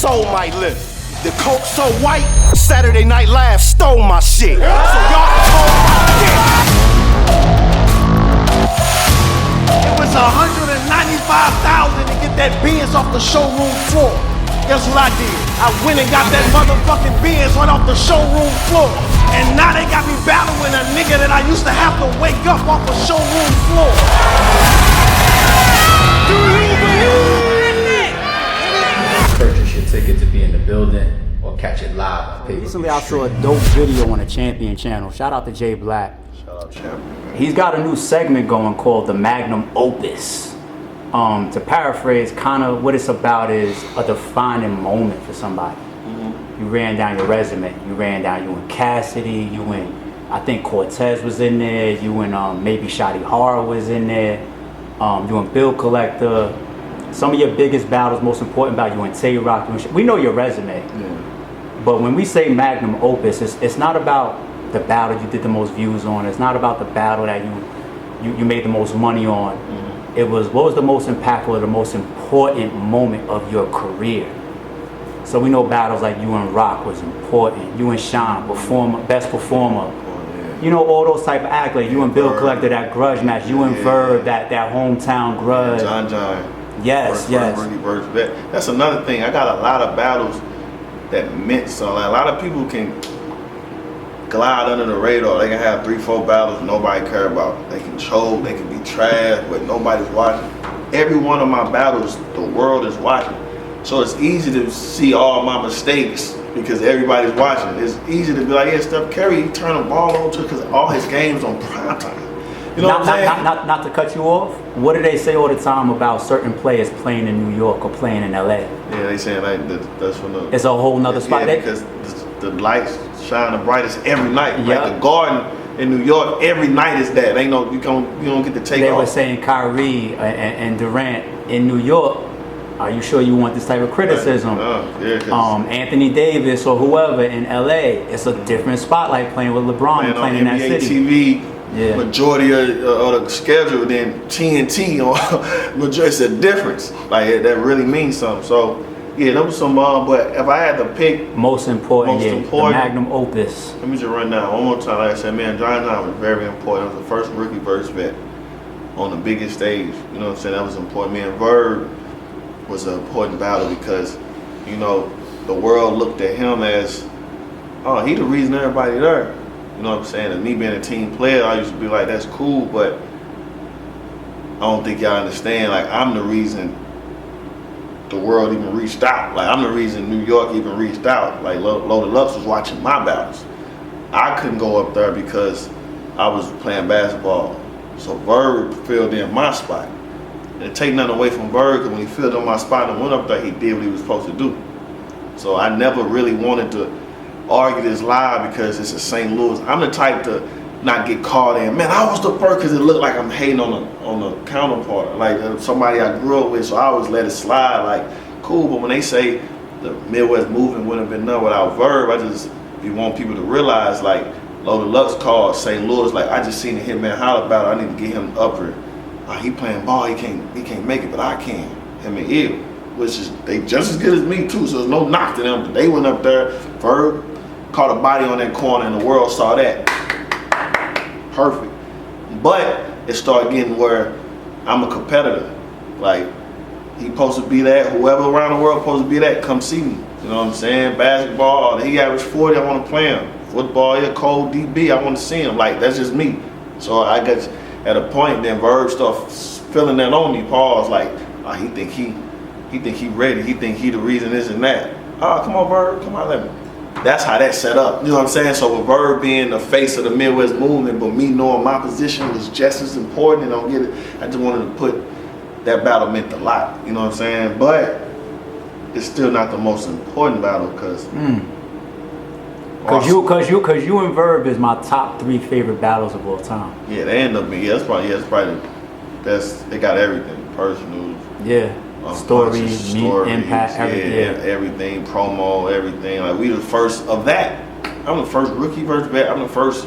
soul might lift. The coke so white, Saturday Night Live stole my shit. So y'all can hold my dick. It was $195,000 to get that Benz off the showroom floor. Guess what I did? I went and got that motherfucking Benz right off the showroom floor. And now they got me battling a nigga that I used to have to wake up off the showroom floor. Do you believe? Purchase your ticket to be in the building or catch it live on pay-per-view. Recently I saw a dope video on the Champion channel. Shout out to Jay Black. Shout out Champion. He's got a new segment going called the Magnum Opus. To paraphrase, kind of what it's about is a defining moment for somebody. You ran down your resume. You ran down, you and Cassidy, you and, I think Cortez was in there, you and maybe Shotty Horror was in there, you and Bill Collector. Some of your biggest battles, most important battle, you and Tay-Rock. We know your resume. Yeah. But when we say Magnum Opus, it's not about the battle you did the most views on. It's not about the battle that you made the most money on. It was, what was the most impactful or the most important moment of your career? So we know battles like you and Rock was important. You and Sean, best performer. You know, all those type of accolades. You and Bill Collector, that grudge match. You and Verb, that hometown grudge. John. Yes. That's another thing. I got a lot of battles that meant something. Like, a lot of people can glide under the radar. They can have 3-4 battles nobody care about. They can choke, they can be trash, but nobody's watching. Every one of my battles, the world is watching. So it's easy to see all my mistakes because everybody's watching. It's easy to be like, yeah, Steph Curry, he turned the ball over to because all his games on prime time. You know what I'm saying? Not to cut you off, what do they say all the time about certain players playing in New York or playing in LA? Yeah, they saying like that's from the... It's a whole nother spot. Yeah, because the lights shine the brightest every night. Yep. Like the Garden in New York, every night is that. Ain't no, you don't get to take They off. were saying Kyrie and Durant in New York, are you sure you want this type of criticism? Anthony Davis or whoever in LA, it's a different spotlight playing with LeBron and playing in that NBA city. TV, majority of the schedule, then TNT, it's a difference. Like that really means something. So yeah, there was some, but if I had to pick most important, the Magnum Opus. Let me just run down one more time. Like I said, man, John was very important. It was the first rookie verse bet on the biggest stage. You know what I'm saying? That was important. Me and Verb was an important battle because, you know, the world looked at him as, oh, he the reason everybody there. You know what I'm saying? And me being a team player, I used to be like, that's cool, but I don't think y'all understand. Like, I'm the reason the world even reached out. Like, I'm the reason New York even reached out. Like, Loaded Lux was watching my battles. I couldn't go up there because I was playing basketball. So Verb filled in my spot. And take nothing away from Verb, because when he filled in my spot and went up there, he did what he was supposed to do. So I never really wanted to argue this live because it's a St. Louis. I'm the type to not get caught in, man, I was the first, because it looked like I'm hating on the counterpart, like somebody I grew up with, so I always let it slide, like, cool, but when they say the Midwest movement wouldn't have been done without Verb, I just want people to realize, like, Loaded Lux called St. Louis, like, I just seen the Hitman Holla battle, I need to get him upper. He playing ball, he can't make it, but I can. Him and Ill, which is, they just as good as me too, so there's no knock to them, but they went up there, Verb caught a body on that corner and the world saw that. Perfect. But it started getting where I'm a competitor. Like, he supposed to be that, whoever around the world supposed to be that, come see me. You know what I'm saying? Basketball, he averaged 40, I want to play him. Football, he a cold DB, I want to see him. Like, that's just me. So I got at a point, then Verb started feeling that on me. Paul's like, oh, he think he ready. He think he the reason this and that. Oh, come on, Verb, come on, let me. That's how that set up. You know what I'm saying? So with Verb being the face of the Midwest movement, but me knowing my position was just as important, and I don't get it. I just wanted to put that battle meant a lot. You know what I'm saying? But it's still not the most important battle because. Cause you and Verb is my top 3 favorite battles of all time. Yeah, they end up being. Yeah, that's probably the best. They got everything. Personal. Yeah. Stories, impact, everything. Yeah, everything, promo, everything. Like, we the first of that. I'm the first rookie versus bet. I'm the first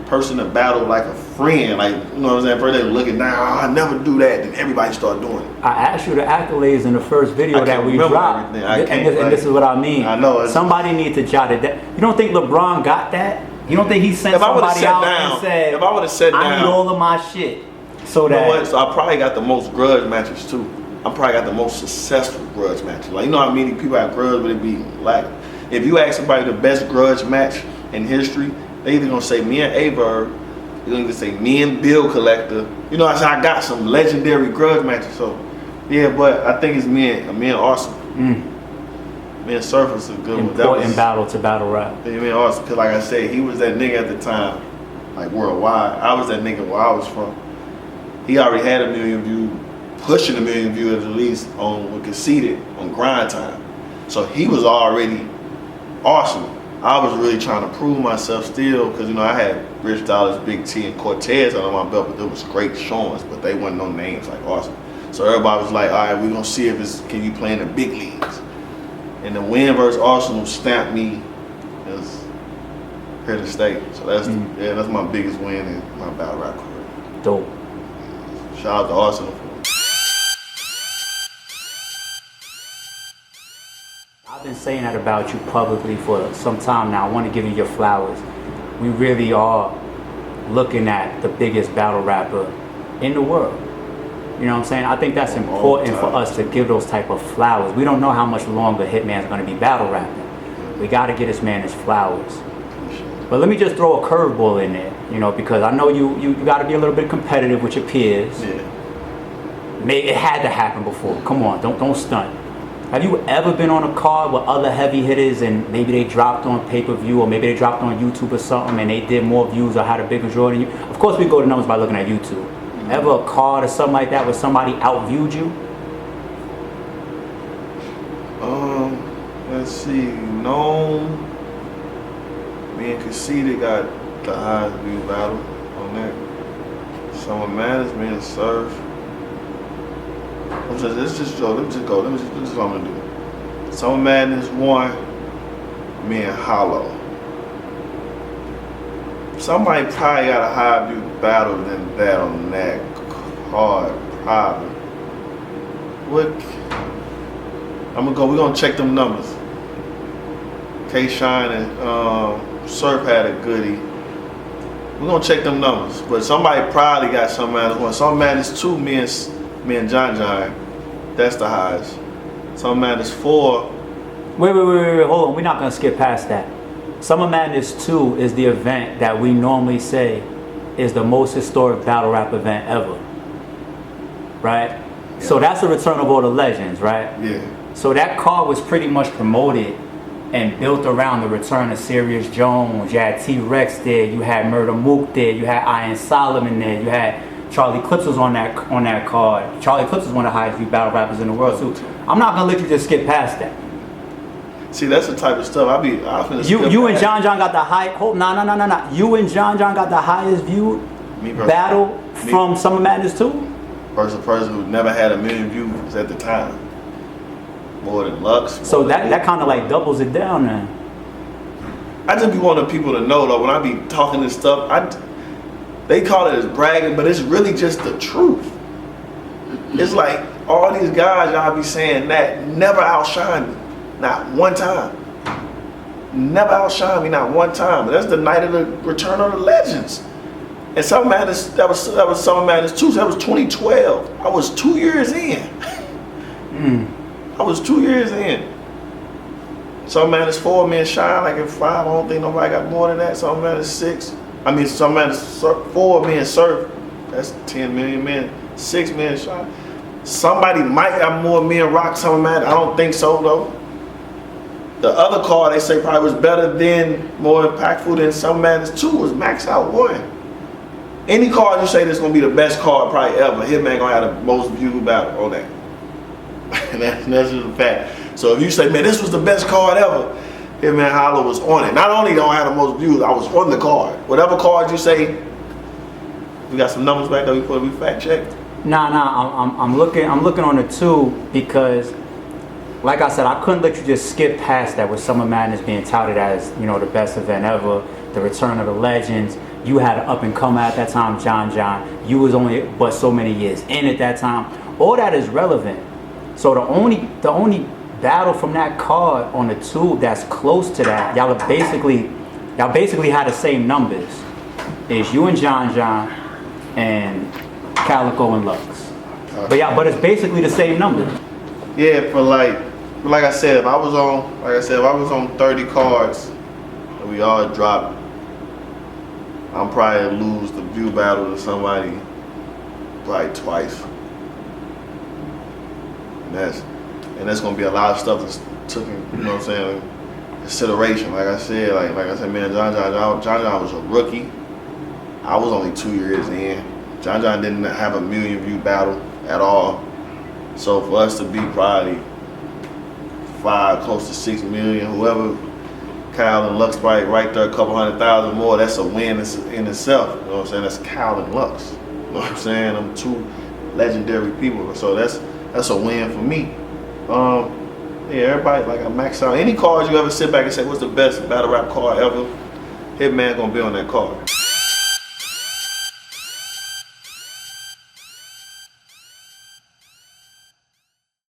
person to battle like a friend. Like, you know what I'm saying? First they were looking down, I never do that. Then everybody started doing it. I asked you the accolades in the first video that we dropped. And this is what I mean. I know. Somebody needs to jot it down. You don't think LeBron got that? You don't think he sent somebody out and said, if I would have sat down, I need all of my shit. So that. You know what? So I probably got the most grudge matches too. I probably got the most successful grudge matches. Like, you know how many people have grudge, but it be like, if you ask somebody the best grudge match in history, they either gonna say me and Verb, they're gonna say me and Bill Collector. You know, I got some legendary grudge matches. So yeah, but I think it's me and Arsenal. Me and Surf was a good one. Important battle to battle rap. Yeah, me and Arsenal, because like I said, he was that nigga at the time, like worldwide. I was that nigga where I was from. He already had 1 million views, pushing 1 million views at least on what Conceited on Grind Time. So he was already awesome. I was really trying to prove myself still, because you know I had Rich Dollars, Big T, and Cortez on my belt, but there was great showings, but they wasn't no names like Awesome. So everybody was like, all right, we're gonna see if can you play in the big leagues. And the win versus Arsenal stamped me as here to stay. So that's that's my biggest win in my battle rap career. Dope. Shout out to Arsenal. I've been saying that about you publicly for some time now. I want to give you your flowers. We really are looking at the biggest battle rapper in the world. You know what I'm saying? I think that's important for us to give those type of flowers. We don't know how much longer Hitman's going to be battle rapping. We got to get this man his flowers. But let me just throw a curveball in there, you know, because I know you got to be a little bit competitive with your peers. Yeah. It had to happen before. Come on, don't stunt. Have you ever been on a card with other heavy hitters and maybe they dropped on pay-per-view or maybe they dropped on YouTube or something and they did more views or had a bigger draw than you? Of course we go to numbers by looking at YouTube. Ever a card or something like that where somebody outviewed you? Let's see. No. Me and Conceited got the highest view battle on that. Summer Madness, me and Surf. Let's just go. This is what I'm gonna do. Summer Madness 1, me and Hollow. Somebody probably got a high view battle than that on that card, probably. What? We're gonna check them numbers. K-Shine and Surf had a goodie. We're gonna check them numbers. But somebody probably got Summer Madness 1. Summer Madness 2, me and John. That's the highest. Summer Madness 4. Wait, hold on. We're not gonna skip past that. Summer Madness 2 is the event that we normally say is the most historic battle rap event ever. Right? Yeah. So that's the return of all the legends, right? Yeah. So that card was pretty much promoted and built around the return of Sirius Jones. You had T-Rex there, you had Murder Mook there, you had Iron Solomon there, you had Charlie Clips was on that card. Charlie Clips is one of the highest viewed battle rappers in the world too. I'm not gonna let you just skip past that. See, that's the type of stuff You and John got the high. Hold, no. You and John got the highest viewed battle from Summer Madness 2? Versus a person who never had 1 million views at the time. More than Lux. So that kind of like doubles it down then. I just be wanting people to know though, when I be talking this stuff, they call it as bragging, but it's really just the truth. It's like all these guys y'all be saying that never outshine me. Not one time. Never outshine me, not one time. But that's the night of the return of the legends. And Summer Madness, that was Summer Madness 2, so that was 2012. I was 2 years in. I was 2 years in. Summer Madness 4, me and Shine, like at 5, I don't think nobody got more than that. Summer Madness 6, Summer Madness 4, me and Surf, that's 10 million men. 6 million Shine. Somebody might have more me and Rock Summer Madness, I don't think so though. The other card they say probably was better than, more impactful than Summer Madness 2 was Max Out 1. Any card you say that's gonna be the best card probably ever, Hitman gonna have the most viewed battle on that. And that's just a fact. So if you say, man, this was the best card ever, Hitman Holla was on it. Not only don't I have the most views, I was on the card. Whatever card you say, we got some numbers back there we fact check. Nah, I'm looking on the 2 because, like I said, I couldn't let you just skip past that with Summer Madness being touted as, you know, the best event ever, the return of the legends. You had an up and comer at that time, John. You was only but so many years in at that time. All that is relevant. So the only battle from that card on the two that's close to that, y'all basically had the same numbers. Is you and John and Calico and Lux. But it's basically the same numbers. Yeah, for like I said, if I was on 30 cards and we all dropped, I'm probably lose the view battle to somebody probably twice. And that's gonna be a lot of stuff that's took, you know what I'm saying, consideration. Like I said, man, John was a rookie. I was only 2 years in. John didn't have a million view battle at all. So for us to be probably 5, close to 6 million, whoever, Kyle and Lux probably right there, a couple 100,000 more, that's a win in itself. You know what I'm saying? That's Kyle and Lux. You know what I'm saying? I'm two legendary people. So that's a win for me. Yeah, everybody, like I max out. Any cards you ever sit back and say, what's the best battle rap card ever? Hitman gonna be on that card.